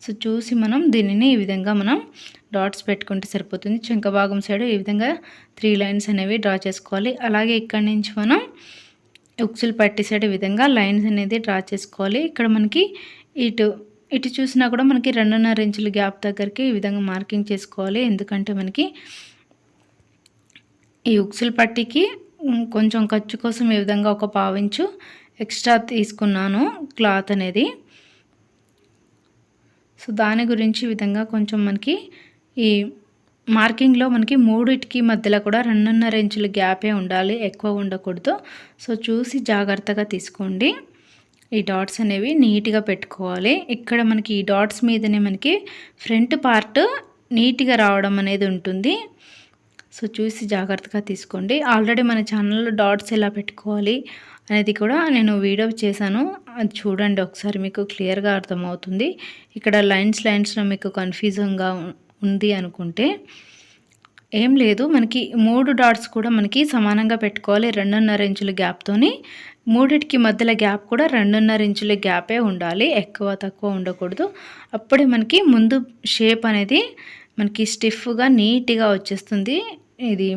సో చూసి మనం దీనిని ఈ విధంగా మనం డాట్స్ పెట్టుకుంటే సరిపోతుంది. చంక భాగం సైడు ఈ విధంగా 3 లైన్స్ అనేవి డ్రా చేసుకోవాలి. అలాగే ఇక్కడ నుంచి మనం ఉక్సులు పట్టి సైడ్ ఈ విధంగా లైన్స్ అనేది డ్రా చేసుకోవాలి. ఇక్కడ మనకి ఇటు చూసినా కూడా మనకి 2.5 ఇంచుల గ్యాప్ దగ్గరికి ఈ విధంగా మార్కింగ్ చేసుకోవాలి. ఎందుకంటే మనకి ఈ ఉక్సులు పట్టికి కొంచెం ఖర్చు కోసం ఈ విధంగా ఒక 1/4 ఇంచు ఎక్స్ట్రా తీసుకున్నాను క్లాత్ అనేది. సో దాని గురించి ఈ విధంగా కొంచెం మనకి ఈ మార్కింగ్లో మనకి మూడిటికి మధ్యలో కూడా 2.5 ఇంచుల గ్యాపే ఉండాలి, ఎక్కువ ఉండకూడదు. సో చూసి జాగ్రత్తగా తీసుకోండి. ఈ డాట్స్ అనేవి నీట్గా పెట్టుకోవాలి. ఇక్కడ మనకి ఈ డాట్స్ మీదనే మనకి ఫ్రంట్ పార్ట్ నీట్గా రావడం అనేది ఉంటుంది. సో చూసి జాగ్రత్తగా తీసుకోండి. ఆల్రెడీ మన ఛానల్లో డాట్స్ ఎలా పెట్టుకోవాలి అనేది కూడా నేను వీడియో చేశాను, అది చూడండి ఒకసారి, మీకు క్లియర్గా అర్థమవుతుంది. ఇక్కడ లైన్స్లో మీకు కన్ఫ్యూజన్గా ఉంది అనుకుంటే ఏం లేదు, మనకి 3 డాట్స్ కూడా మనకి సమానంగా పెట్టుకోవాలి. 2.5 ఇంచుల గ్యాప్తోని మూడిటికి మధ్యలో గ్యాప్ కూడా 2.5 ఇంచుల గ్యాపే ఉండాలి, ఎక్కువ తక్కువ ఉండకూడదు. అప్పుడే మనకి ముందు షేప్ అనేది మనకి స్టిఫ్గా నీట్గా వచ్చేస్తుంది. ఇది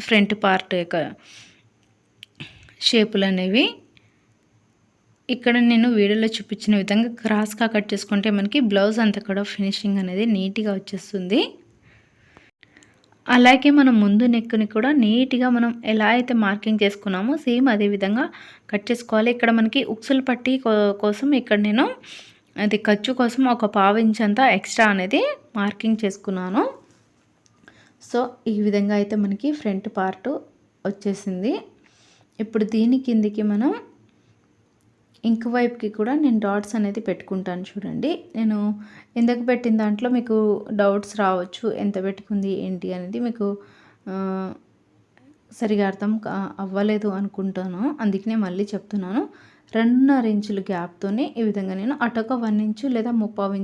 ఫ్రంట్ పార్ట్ యొక్క షేపులు అనేవి ఇక్కడ నేను వీడియోలో చూపించిన విధంగా క్రాస్గా కట్ చేసుకుంటే మనకి బ్లౌజ్ అంతా కూడా ఫినిషింగ్ అనేది నీట్గా వచ్చేస్తుంది. అలాగే మనం ముందు నెక్ని కూడా నీట్గా మనం ఎలా అయితే మార్కింగ్ చేసుకున్నామో సేమ్ అదే విధంగా కట్ చేసుకోవాలి. ఇక్కడ మనకి ఉక్సుల పట్టి కోసం ఇక్కడ నేను అది ఖర్చు కోసం ఒక 1/2 ఇంచ్ అంతా ఎక్స్ట్రా అనేది మార్కింగ్ చేసుకున్నాను. సో ఈ విధంగా అయితే మనకి ఫ్రంట్ పార్ట్ వచ్చేసింది. ఇప్పుడు దీని కిందికి మనం ఇంక వైపుకి కూడా నేను డాట్స్ అనేది పెట్టుకుంటాను. చూడండి, నేను ఇందాక పెట్టిన దాంట్లో మీకు డౌట్స్ రావచ్చు, ఎంత పెట్టుకుంది ఏంటి అనేది మీకు సరిగా అర్థం అవ్వలేదు అనుకుంటాను, అందుకనే మళ్ళీ చెప్తున్నాను. 2.5 ఇంచుల గ్యాప్తోనే ఈ విధంగా నేను అటొక 1 ఇంచు లేదా 3/4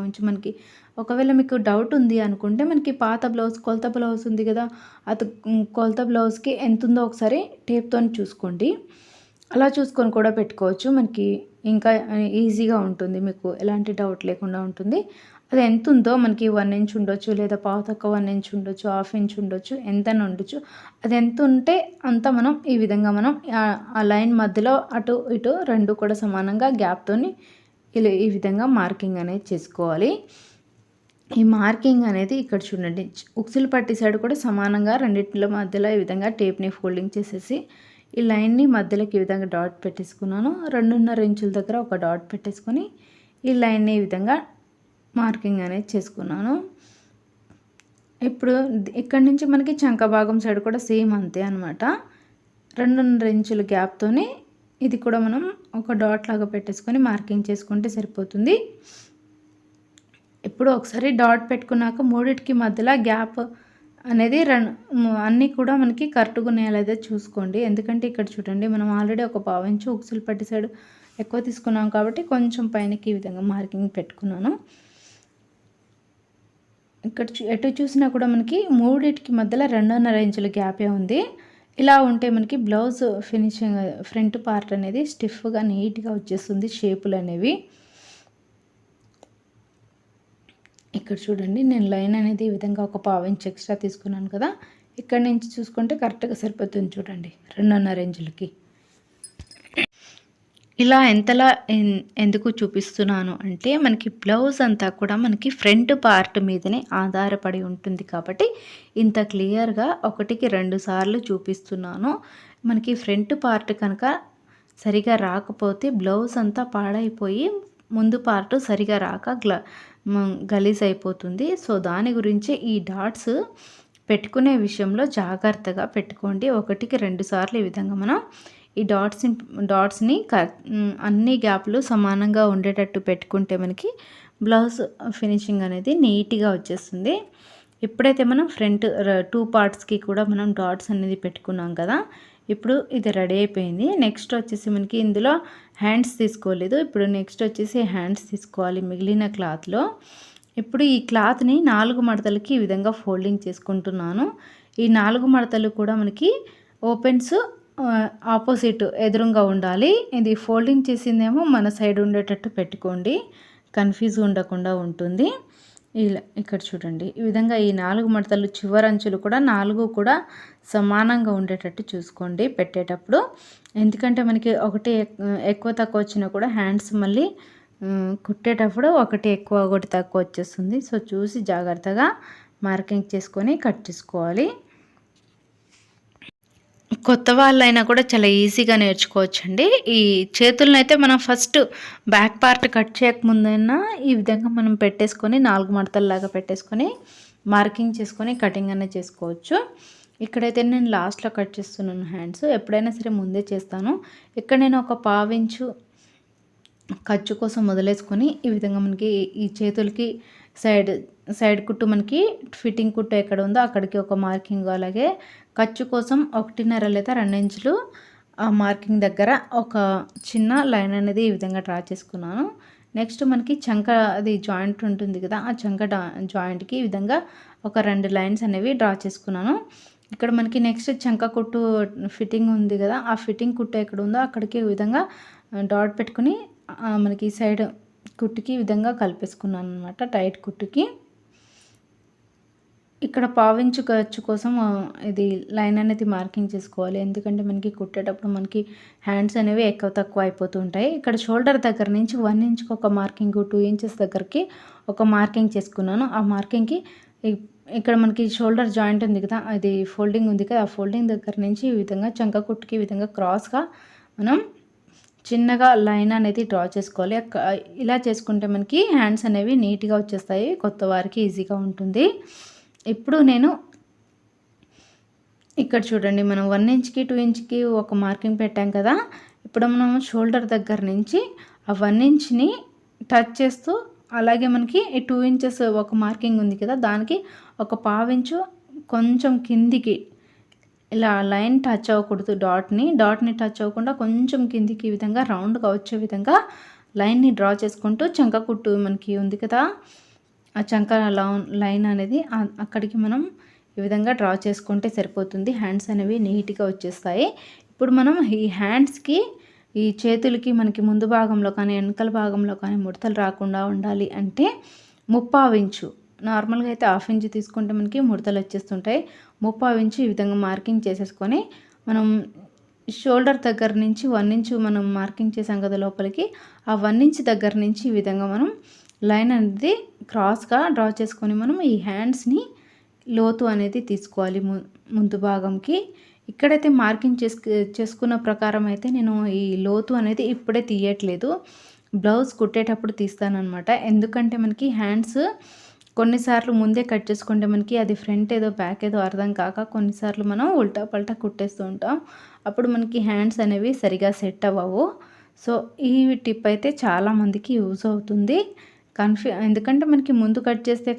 ఇంచు మనకి ఒకవేళ మీకు డౌట్ ఉంది అనుకుంటే మనకి పాత బ్లౌజ్ కొలత బ్లౌజ్ ఉంది కదా, అది కొలత బ్లౌజ్కి ఎంత ఉందో ఒకసారి టేప్తో చూసుకోండి. అలా చూసుకొని కూడా పెట్టుకోవచ్చు, మనకి ఇంకా ఈజీగా ఉంటుంది, మీకు ఎలాంటి డౌట్ లేకుండా ఉంటుంది. అది ఎంత ఉందో మనకి 1 ఇంచ్ ఉండొచ్చు, లేదా పావు తక్కువ 1 ఇంచ్ ఉండొచ్చు, 1/2 ఇంచ్ ఉండొచ్చు, ఎంతైనా ఉండొచ్చు. అది ఎంత ఉంటే అంత మనం ఈ విధంగా మనం ఆ లైన్ మధ్యలో అటు ఇటు రెండు కూడా సమానంగా గ్యాప్తోని ఇలా ఈ విధంగా మార్కింగ్ అనేది చేసుకోవాలి. ఈ మార్కింగ్ అనేది ఇక్కడ చూడండి, ఉక్సులు పట్టి సైడ్ కూడా సమానంగా రెండింటిలో మధ్యలో ఈ విధంగా టేప్ని ఫోల్డింగ్ చేసేసి ఈ లైన్ని మధ్యలోకి ఈ విధంగా డాట్ పెట్టేసుకున్నాను. 2.5 ఇంచుల దగ్గర ఒక డాట్ పెట్టేసుకొని ఈ లైన్ని ఈ విధంగా మార్కింగ్ అనేది చేసుకున్నాను. ఇప్పుడు ఇక్కడ నుంచి మనకి చంక భాగం సైడ్ కూడా సేమ్ అంతే అనమాట. 2.5 ఇంచుల గ్యాప్తోనే ఇది కూడా మనం ఒక డాట్ లాగా పెట్టేసుకొని మార్కింగ్ చేసుకుంటే సరిపోతుంది. ఇప్పుడు ఒకసారి డాట్ పెట్టుకున్నాక మూడిటికి మధ్యలో గ్యాప్ అనేది అన్నీ కూడా మనకి కరెక్ట్గా ఉన్నాయో చూసుకోండి. ఎందుకంటే ఇక్కడ చూడండి, మనం ఆల్రెడీ ఒక 1/2 ఇంచు ఉక్సులు పట్టి సైడ్ ఎక్కువ తీసుకున్నాం కాబట్టి కొంచెం పైనకి ఈ విధంగా మార్కింగ్ పెట్టుకున్నాను. ఇక్కడ ఎటు చూసినా కూడా మనకి మూడిటికి మధ్యలో 2.5 ఇంచుల గ్యాపే ఉంది. ఇలా ఉంటే మనకి బ్లౌజ్ ఫినిషింగ్ ఫ్రంట్ పార్ట్ అనేది స్టిఫ్గా నీట్గా వచ్చేస్తుంది షేపులు అనేవి. ఇక్కడ చూడండి, నేను లైన్ అనేది ఈ విధంగా ఒక 1/2 ఇంచ్ ఎక్స్ట్రా తీసుకున్నాను కదా, ఇక్కడ నుంచి చూసుకుంటే కరెక్ట్గా సరిపోతుంది. చూడండి, 2.5 ఇంచులకి. ఇలా ఎంతలా ఎందుకు చూపిస్తున్నాను అంటే మనకి బ్లౌజ్ అంతా కూడా మనకి ఫ్రంట్ పార్ట్ మీదనే ఆధారపడి ఉంటుంది కాబట్టి ఇంత క్లియర్గా 1కి 2 సార్లు చూపిస్తున్నాను. మనకి ఫ్రంట్ పార్ట్ కనుక సరిగా రాకపోతే బ్లౌజ్ అంతా పాడైపోయి ముందు పార్ట్ సరిగా రాక గలీజ్ అయిపోతుంది. సో దాని గురించి ఈ డాట్స్ పెట్టుకునే విషయంలో జాగ్రత్తగా పెట్టుకోండి. 1కి 2 సార్లు ఈ విధంగా మనం ఈ డాట్స్ని అన్ని గ్యాప్లు సమానంగా ఉండేటట్టు పెట్టుకుంటే మనకి బ్లౌజ్ ఫినిషింగ్ అనేది నీట్గా వచ్చేస్తుంది. ఎప్పుడైతే మనం ఫ్రంట్ 2 పార్ట్స్కి కూడా మనం డాట్స్ అనేది పెట్టుకున్నాం కదా, ఇప్పుడు ఇది రెడీ అయిపోయింది. నెక్స్ట్ వచ్చేసి మనకి ఇందులో హ్యాండ్స్ తీసుకోలేదు, ఇప్పుడు నెక్స్ట్ వచ్చేసి హ్యాండ్స్ తీసుకోవాలి మిగిలిన క్లాత్లో. ఇప్పుడు ఈ క్లాత్ని 4 మడతలకి ఈ విధంగా ఫోల్డింగ్ చేసుకుంటున్నాను. ఈ 4 మడతలు కూడా మనకి ఓపెన్స్ ఆపోజిట్ ఎదురుగా ఉండాలి. ఇది ఫోల్డింగ్ చేసిందేమో మన సైడ్ ఉండేటట్టు పెట్టుకోండి, కన్ఫ్యూజ్ ఉండకుండా ఉంటుంది. ఇలా ఇక్కడ చూడండి, ఈ విధంగా ఈ 4 మడతలు చివరంచులు కూడా 4 కూడా సమానంగా ఉండేటట్టు చూసుకోండి పెట్టేటప్పుడు. ఎందుకంటే మనకి ఒకటి ఎక్కువ తక్కువ వచ్చినా కూడా హ్యాండ్స్ మళ్ళీ కుట్టేటప్పుడు ఒకటి ఎక్కువ ఒకటి తక్కువ వచ్చేస్తుంది. సో చూసి జాగ్రత్తగా మార్కింగ్ చేసుకొని కట్ చేసుకోవాలి. కొత్త వాళ్ళైనా కూడా చాలా ఈజీగా నేర్చుకోవచ్చండి. ఈ చేతులనైతే మనం ఫస్ట్ బ్యాక్ పార్ట్ కట్ చేయకముందైనా ఈ విధంగా మనం పెట్టేసుకొని 4 మడతల్లాగా పెట్టేసుకొని మార్కింగ్ చేసుకొని కటింగ్ అనేది చేసుకోవచ్చు. ఇక్కడైతే నేను లాస్ట్‌లో కట్ చేస్తున్నాను హ్యాండ్స్. ఎప్పుడైనా సరే ముందే చేస్తాను. ఇక్కడ నేను ఒక పావించు ఖర్చు కోసం వదిలేసుకొని ఈ విధంగా మనకి ఈ చేతులకి సైడ్ సైడ్ కుట్టు మనకి ఫిట్టింగ్ కుట్టు ఎక్కడ ఉందో అక్కడికి ఒక మార్కింగ్, అలాగే ఖర్చు కోసం 1.5 లేదా 2 ఇంచులు ఆ మార్కింగ్ దగ్గర ఒక చిన్న లైన్ అనేది ఈ విధంగా డ్రా చేసుకున్నాను. నెక్స్ట్ మనకి చంక అది జాయింట్ ఉంటుంది కదా, ఆ చంక జాయింట్కి ఈ విధంగా ఒక 2 లైన్స్ అనేవి డ్రా చేసుకున్నాను. ఇక్కడ మనకి నెక్స్ట్ చంక కుట్టు ఫిట్టింగ్ ఉంది కదా, ఆ ఫిట్టింగ్ కుట్టు ఎక్కడ ఉందో అక్కడికి ఈ విధంగా డాట్ పెట్టుకుని మనకి సైడ్ కుట్టుకి ఈ విధంగా కలిపేసుకున్నాను అనమాట, టైట్ కుట్టుకి. ఇక్కడ పావించు ఖర్చు కోసం ఇది లైన్ అనేది మార్కింగ్ చేసుకోవాలి. ఎందుకంటే మనకి కుట్టేటప్పుడు మనకి హ్యాండ్స్ అనేవి ఎక్కువ తక్కువ అయిపోతూ ఉంటాయి. ఇక్కడ షోల్డర్ దగ్గర నుంచి 1 ఇంచ్కి ఒక మార్కింగ్, 2 ఇంచెస్ దగ్గరికి ఒక మార్కింగ్ చేసుకున్నాను. ఆ మార్కింగ్కి ఇక్కడ మనకి షోల్డర్ జాయింట్ ఉంది కదా, అది ఫోల్డింగ్ ఉంది కదా, ఆ ఫోల్డింగ్ దగ్గర నుంచి ఈ విధంగా చంక కుట్టుకి ఈ విధంగా క్రాస్గా మనం చిన్నగా లైన్ అనేది డ్రా చేసుకోవాలి. ఇలా చేసుకుంటే మనకి హ్యాండ్స్ అనేవి నీట్గా వచ్చేస్తాయి. కొత్త వారికి ఈజీగా ఉంటుంది. ఇప్పుడు నేను ఇక్కడ చూడండి, మనం 1 ఇంచ్కి 2 ఇంచ్కి ఒక మార్కింగ్ పెట్టాం కదా, ఇప్పుడు మనం షోల్డర్ దగ్గర నుంచి ఆ 1 ఇంచ్ని టచ్ చేస్తూ, అలాగే మనకి ఈ 2 ఇంచెస్ ఒక మార్కింగ్ ఉంది కదా, దానికి ఒక పావించు కొంచెం కిందికి ఇలా లైన్ టచ్ అవ్వకూడదు, డాట్ని టచ్ అవ్వకుండా కొంచెం కిందికి ఈ విధంగా రౌండ్గా వచ్చే విధంగా లైన్ని డ్రా చేసుకుంటూ చంక కుట్టు మనకి ఉంది కదా, ఆ చంక లైన్ అనేది అక్కడికి మనం ఈ విధంగా డ్రా చేసుకుంటే సరిపోతుంది. హ్యాండ్స్ అనేవి నీట్గా వచ్చేస్తాయి. ఇప్పుడు మనం ఈ హ్యాండ్స్కి, ఈ చేతులకి మనకి ముందు భాగంలో కానీ వెనకాల భాగంలో కానీ ముడతలు రాకుండా ఉండాలి అంటే 3/4 ఇంచు, నార్మల్గా అయితే 1/2 ఇంచు తీసుకుంటే మనకి ముడతలు వచ్చేస్తుంటాయి. 3/4 ఇంచు ఈ విధంగా మార్కింగ్ చేసేసుకొని మనం షోల్డర్ దగ్గర నుంచి 1 ఇంచు మనం మార్కింగ్ చేసాం కదా లోపలికి, ఆ 1 ఇంచ్ దగ్గర నుంచి ఈ విధంగా మనం లైన్ అనేది క్రాస్గా డ్రా చేసుకొని మనం ఈ హ్యాండ్స్ని లోతు అనేది తీసుకోవాలి ముందు భాగంకి. ఇక్కడైతే మార్కింగ్ చేసుకున్న ప్రకారం అయితే నేను ఈ లోతు అనేది ఇప్పుడే తీయట్లేదు, బ్లౌజ్ కుట్టేటప్పుడు తీస్తానన్నమాట. ఎందుకంటే మనకి హ్యాండ్స్ కొన్నిసార్లు ముందే కట్ చేసుకుంటే మనకి అది ఫ్రంట్ ఏదో బ్యాక్ ఏదో అర్థం కాక కొన్నిసార్లు మనం ఉల్టా పల్టా కుట్టేస్తూ ఉంటాం. అప్పుడు మనకి హ్యాండ్స్ అనేవి సరిగా సెట్ అవ్వవు. సో ఈ టిప్ అయితే చాలామందికి యూజ్ అవుతుంది. ఎందుకంటే మనకి ముందు కట్ చేస్తే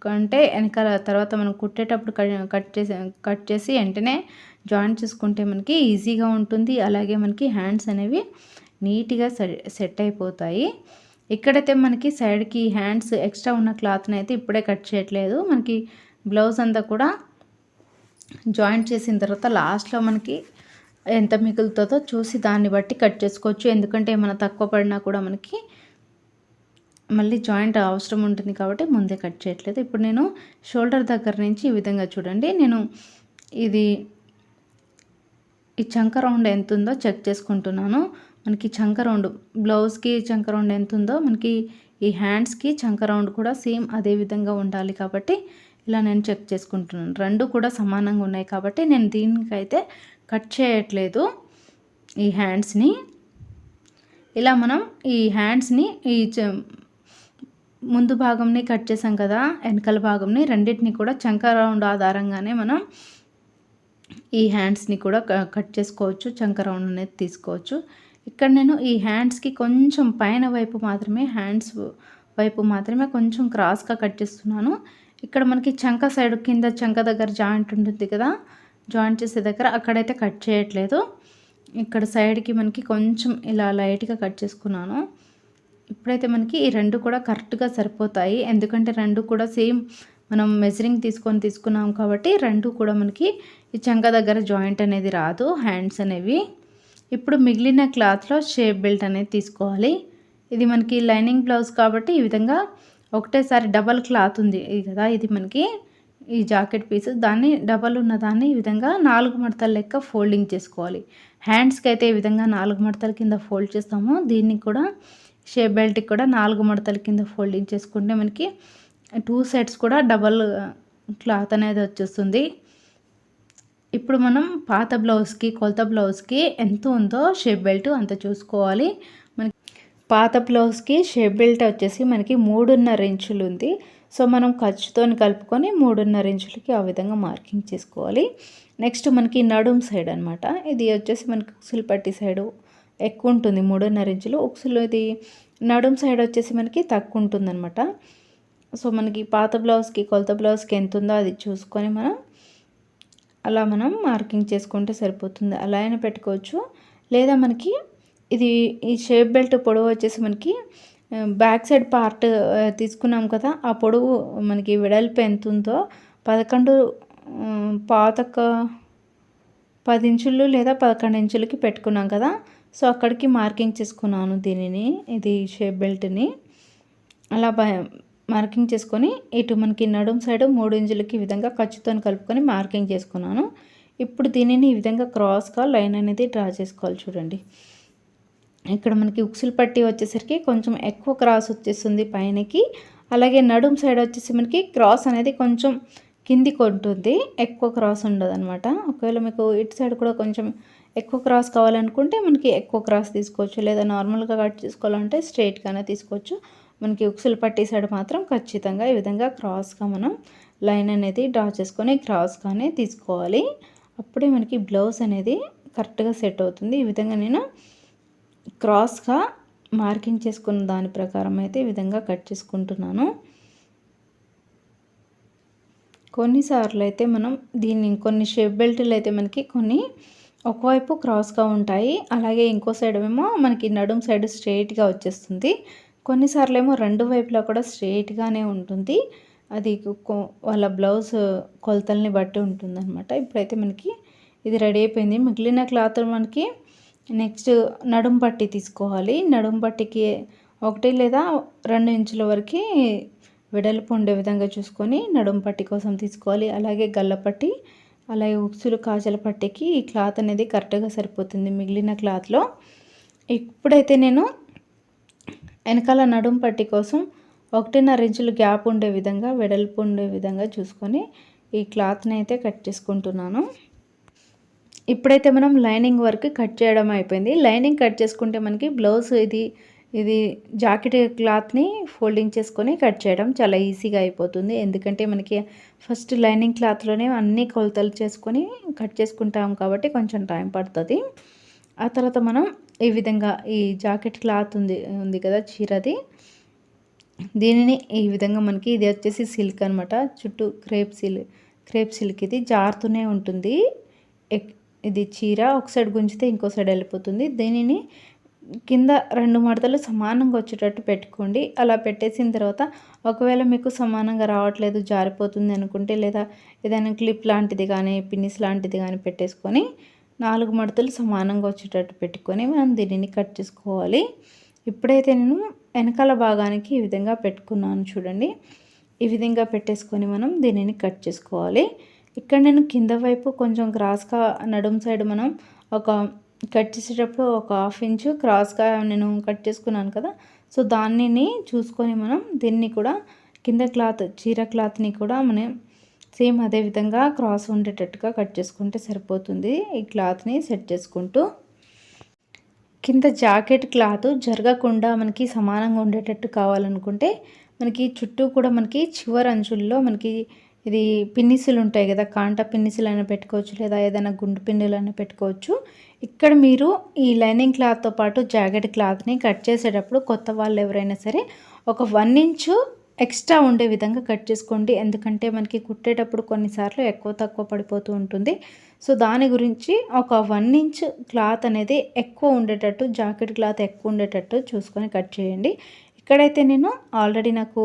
కంటే వెనకాల తర్వాత మనం కుట్టేటప్పుడు కట్ చేసి వెంటనే జాయింట్ చేసుకుంటే మనకి ఈజీగా ఉంటుంది. అలాగే మనకి హ్యాండ్స్ అనేవి నీట్గా సెట్ అయిపోతాయి. ఇక్కడైతే మనకి సైడ్కి హ్యాండ్స్ ఎక్స్ట్రా ఉన్న క్లాత్ని అయితే ఇప్పుడే కట్ చేయట్లేదు. మనకి బ్లౌజ్ అంతా కూడా జాయింట్ చేసిన తర్వాత లాస్ట్లో మనకి ఎంత మిగులుతుందో చూసి దాన్ని బట్టి కట్ చేసుకోవచ్చు. ఎందుకంటే ఏమైనా తక్కువ పడినా కూడా మనకి మళ్ళీ జాయింట్ అవసరం ఉంటుంది కాబట్టి ముందే కట్ చేయట్లేదు. ఇప్పుడు నేను షోల్డర్ దగ్గర నుంచి ఈ విధంగా చూడండి, నేను ఈ చంక రౌండ్ ఎంత ఉందో చెక్ చేసుకుంటున్నాను. మనకి చంక రౌండ్ బ్లౌజ్కి చంక రౌండ్ ఎంత ఉందో మనకి ఈ హ్యాండ్స్కి చంక రౌండ్ కూడా సేమ్ అదే విధంగా ఉండాలి కాబట్టి ఇలా నేను చెక్ చేసుకుంటున్నాను. రెండు కూడా సమానంగా ఉన్నాయి కాబట్టి నేను దీనికైతే కట్ చేయట్లేదు. ఈ హ్యాండ్స్ని ఇలా మనం ఈ హ్యాండ్స్ని ఈ ముందు భాగంని కట్ చేసాం కదా, వెనకాల భాగంని రెండింటిని కూడా చంక రౌండ్ ఆధారంగానే మనం ఈ హ్యాండ్స్ని కూడా కట్ చేసుకోవచ్చు, చంక రౌండ్ అనేది తీసుకోవచ్చు. ఇక్కడ నేను ఈ హ్యాండ్స్కి కొంచెం పైన వైపు మాత్రమే, హ్యాండ్స్ వైపు మాత్రమే కొంచెం క్రాస్గా కట్ చేస్తున్నాను. ఇక్కడ మనకి చంక సైడ్ కింద చంక దగ్గర జాయింట్ ఉంటుంది కదా, జాయింట్ చేసే దగ్గర అక్కడైతే కట్ చేయట్లేదు. ఇక్కడ సైడ్కి మనకి కొంచెం ఇలా లైట్గా కట్ చేసుకున్నాను. ఇప్పుడైతే మనకి ఈ రెండు కూడా కరెక్ట్గా సరిపోతాయి. ఎందుకంటే రెండు కూడా సేమ్ మనం మెజరింగ్ తీసుకున్నాం కాబట్టి రెండు కూడా మనకి ఈ చంక దగ్గర జాయింట్ అనేది రాదు హ్యాండ్స్ అనేవి. ఇప్పుడు మిగిలిన క్లాత్లో షేప్ బెల్ట్ అనేది తీసుకోవాలి. ఇది మనకి లైనింగ్ బ్లౌజ్ కాబట్టి ఈ విధంగా ఒకటేసారి డబల్ క్లాత్ ఉంది కదా, ఇది మనకి ఈ జాకెట్ పీస్, దాన్ని డబల్ ఉన్న దాన్ని ఈ విధంగా 4 మడతల లెక్క ఫోల్డింగ్ చేసుకోవాలి. హ్యాండ్స్కి అయితే ఈ విధంగా 4 మడతల కింద ఫోల్డ్ చేస్తాము. దీన్ని కూడా షేప్ బెల్ట్కి కూడా 4 మడతల కింద ఫోల్డింగ్ చేసుకుంటే మనకి 2 సైడ్స్ కూడా డబల్ క్లాత్ అనేది వచ్చేస్తుంది. ఇప్పుడు మనం పాత బ్లౌజ్‌కి, కొలత బ్లౌజ్‌కి ఎంత ఉందో షేప్ బెల్ట్ అంత చూసుకోవాలి. మనకి పాత బ్లౌజ్‌కి షేప్ బెల్ట్ వచ్చేసి మనకి 3.5 ఇంచులు ఉంది. సో, మనం ఖర్చుతోని కలుపుకొని 3.5 ఇంచులకి ఆ విధంగా మార్కింగ్ చేసుకోవాలి. నెక్స్ట్ మనకి నడుం సైడ్ అనమాట. ఇది వచ్చేసి మనకి ఉక్సులు పట్టి సైడు ఎక్కువ ఉంటుంది 3.5 ఇంచులు. ఉక్సులు ఇది నడుం సైడ్ వచ్చేసి మనకి తక్కువ ఉంటుందన్నమాట. సో, మనకి పాత బ్లౌజ్‌కి, కొలత బ్లౌజ్‌కి ఎంత ఉందో అది చూసుకొని అలా మనం మార్కింగ్ చేసుకుంటే సరిపోతుంది. అలా అయినా పెట్టుకోవచ్చు. లేదా మనకి ఈ షేప్ బెల్ట్ పొడవు వచ్చేసి మనకి బ్యాక్ సైడ్ పార్ట్ తీసుకున్నాం కదా! ఆ పొడవు మనకి వెడల్పు ఎంత ఉందో 11 పాతక 10 ఇంచులు లేదా 11 ఇంచులకి పెట్టుకున్నాం కదా! సో, అక్కడికి మార్కింగ్ చేసుకున్నాను దీనిని. ఇది షేప్ బెల్ట్‌ని. అలా మార్కింగ్ చేసుకొని ఇటు మనకి నడుం సైడ్ 3 ఇంచులకి ఈ విధంగా ఖర్చుతోని కలుపుకొని మార్కింగ్ చేసుకున్నాను. ఇప్పుడు దీనిని ఈ విధంగా క్రాస్‌గా లైన్ అనేది డ్రా చేసుకోవాలి చూడండి. ఇక్కడ మనకి ఉక్సులు పట్టి వచ్చేసరికి కొంచెం ఎక్కువ క్రాస్ వచ్చేస్తుంది పైనకి. అలాగే నడుం సైడ్ వచ్చేసి మనకి క్రాస్ అనేది కొంచెం కిందికి ఉంటుంది. ఎక్కువ క్రాస్ ఉండదనమాట. ఒకవేళ మీకు ఇటు సైడ్ కూడా కొంచెం ఎక్కువ క్రాస్ కావాలనుకుంటే మనకి ఎక్కువ క్రాస్ తీసుకోవచ్చు. లేదా నార్మల్గా కట్ చేసుకోవాలంటే స్ట్రైట్‌గానే తీసుకోవచ్చు. మనకి ఉక్సులు పట్టి సైడ్ మాత్రం ఖచ్చితంగా ఈ విధంగా క్రాస్‌గా మనం లైన్ అనేది డ్రా చేసుకొని క్రాస్‌గానే తీసుకోవాలి. అప్పుడే మనకి బ్లౌజ్ అనేది కరెక్ట్‌గా సెట్ అవుతుంది. ఈ విధంగా నేను క్రాస్‌గా మార్కింగ్ చేసుకున్న దాని ప్రకారం అయితే ఈ విధంగా కట్ చేసుకుంటున్నాను. కొన్నిసార్లు అయితే మనం కొన్ని షేప్ బెల్టులు అయితే మనకి ఒకవైపు క్రాస్‌గా ఉంటాయి. అలాగే ఇంకో సైడ్ ఏమో మనకి నడుం సైడ్ స్ట్రెయిట్‌గా వచ్చేస్తుంది. కొన్నిసార్లేమో 2 వైపులా కూడా స్ట్రెయిట్‌గానే ఉంటుంది. అది వాళ్ళ బ్లౌజ్ కొలతల్ని బట్టి ఉంటుందన్నమాట. ఇప్పుడైతే మనకి ఇది రెడీ అయిపోయింది. మిగిలిన క్లాత్ మనకి నెక్స్ట్ నడుం పట్టి తీసుకోవాలి. నడుం పట్టికి 1 లేదా 2 ఇంచుల వరకి వెడల్పు ఉండే విధంగా చూసుకొని నడుం పట్టి కోసం తీసుకోవాలి. అలాగే గల్లపట్టి, అలాగే ఉక్సులు కాజల పట్టికి ఈ క్లాత్ అనేది కరెక్ట్‌గా సరిపోతుంది మిగిలిన క్లాత్‌లో. ఇప్పుడైతే నేను వెనకాల నడుం పట్టి కోసం 1.5 ఇంచులు గ్యాప్ ఉండే విధంగా, వెడల్పు ఉండే విధంగా చూసుకొని ఈ క్లాత్‌ని అయితే కట్ చేసుకుంటున్నాను. ఇప్పుడైతే మనం లైనింగ్ వరకు కట్ చేయడం అయిపోయింది. లైనింగ్ కట్ చేసుకుంటే మనకి బ్లౌజ్ ఇది జాకెట్ క్లాత్‌ని ఫోల్డింగ్ చేసుకొని కట్ చేయడం చాలా ఈజీగా అయిపోతుంది. ఎందుకంటే మనకి ఫస్ట్ లైనింగ్ క్లాత్‌లోనే అన్ని కొలతలు చేసుకొని కట్ చేసుకుంటాం కాబట్టి కొంచెం టైం పడుతుంది. ఆ తర్వాత మనం ఈ విధంగా ఈ జాకెట్ క్లాత్ ఉంది కదా చీరది, దీనిని ఈ విధంగా మనకి ఇది వచ్చేసి సిల్క్ అనమాట. చుట్టూ క్రేప్ సిల్క్ ఇది జారుతూనే ఉంటుంది. ఇది చీర ఒక సైడ్ గుంజితే ఇంకో సైడ్ వెళ్ళిపోతుంది. దీనిని కింద 2 మడతలు సమానంగా వచ్చేటట్టు పెట్టుకోండి. అలా పెట్టేసిన తర్వాత ఒకవేళ మీకు సమానంగా రావట్లేదు, జారిపోతుంది అనుకుంటే, లేదా ఏదైనా క్లిప్ లాంటిది కానీ పిన్నిస్ లాంటిది కానీ పెట్టేసుకొని 4 మడతలు సమానంగా వచ్చేటట్టు పెట్టుకొని మనం దీనిని కట్ చేసుకోవాలి. ఇప్పుడైతే నేను వెనకాల భాగానికి ఈ విధంగా పెట్టుకున్నాను చూడండి. ఈ విధంగా పెట్టేసుకొని మనం దీనిని కట్ చేసుకోవాలి. ఇక్కడ నేను కింద వైపు కొంచెం క్రాస్గా నడుం సైడ్ మనం కట్ చేసేటప్పుడు ఒక 1/2 ఇంచు క్రాస్గా నేను కట్ చేసుకున్నాను కదా! సో, దానిని చూసుకొని మనం దీన్ని కూడా కింద చీర క్లాత్‌ని కూడా మనం సేమ్ అదే విధంగా క్రాస్ ఉండేటట్టుగా కట్ చేసుకుంటే సరిపోతుంది. ఈ క్లాత్‌ని సెట్ చేసుకుంటూ కింద జాకెట్ క్లాత్ జరగకుండా మనకి సమానంగా ఉండేటట్టు కావాలనుకుంటే మనకి చుట్టూ కూడా మనకి చివరి అంచుల్లో మనకి ఇది పిన్నిసులు ఉంటాయి కదా, కాంటా పిన్నిసులైనా పెట్టుకోవచ్చు, లేదా ఏదైనా గుండు పిన్నులైనా పెట్టుకోవచ్చు. ఇక్కడ మీరు ఈ లైనింగ్ క్లాత్తో పాటు జాకెట్ క్లాత్ని కట్ చేసేటప్పుడు కొత్త వాళ్ళు ఎవరైనా సరే ఒక 1 ఇంచు ఎక్స్ట్రా ఉండే విధంగా కట్ చేసుకోండి. ఎందుకంటే మనకి కుట్టేటప్పుడు కొన్నిసార్లు ఎక్కువ తక్కువ పడిపోతూ ఉంటుంది. సో, దాని గురించి ఒక 1 ఇంచ్ క్లాత్ అనేది ఎక్కువ ఉండేటట్టు, జాకెట్ క్లాత్ ఎక్కువ ఉండేటట్టు చూసుకొని కట్ చేయండి. ఇక్కడైతే నేను ఆల్రెడీ నాకు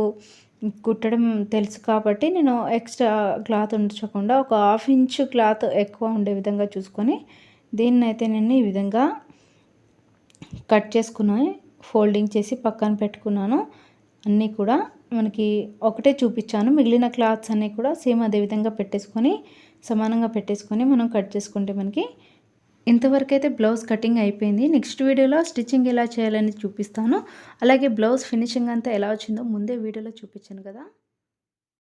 కుట్టడం తెలుసు కాబట్టి నేను ఎక్స్ట్రా క్లాత్ ఉంచకుండా ఒక 1/2 ఇంచు క్లాత్ ఎక్కువ ఉండే విధంగా చూసుకొని దీన్నైతే నేను ఈ విధంగా కట్ చేసుకుని ఫోల్డింగ్ చేసి పక్కన పెట్టుకున్నాను. అన్నీ కూడా మనకి ఒకటే చూపించాను. మిగిలిన క్లాత్స్ అన్నీ కూడా సేమ్ అదే విధంగా పెట్టేసుకొని సమానంగా పెట్టేసుకొని మనం కట్ చేసుకుంటే మనకి ఇంతవరకు అయితే బ్లౌజ్ కటింగ్ అయిపోయింది. నెక్స్ట్ వీడియోలో స్టిచ్చింగ్ ఎలా చేయాలని చూపిస్తాను. అలాగే బ్లౌజ్ ఫినిషింగ్ అంతా ఎలా వచ్చిందో ముందే వీడియోలో చూపించాను కదా.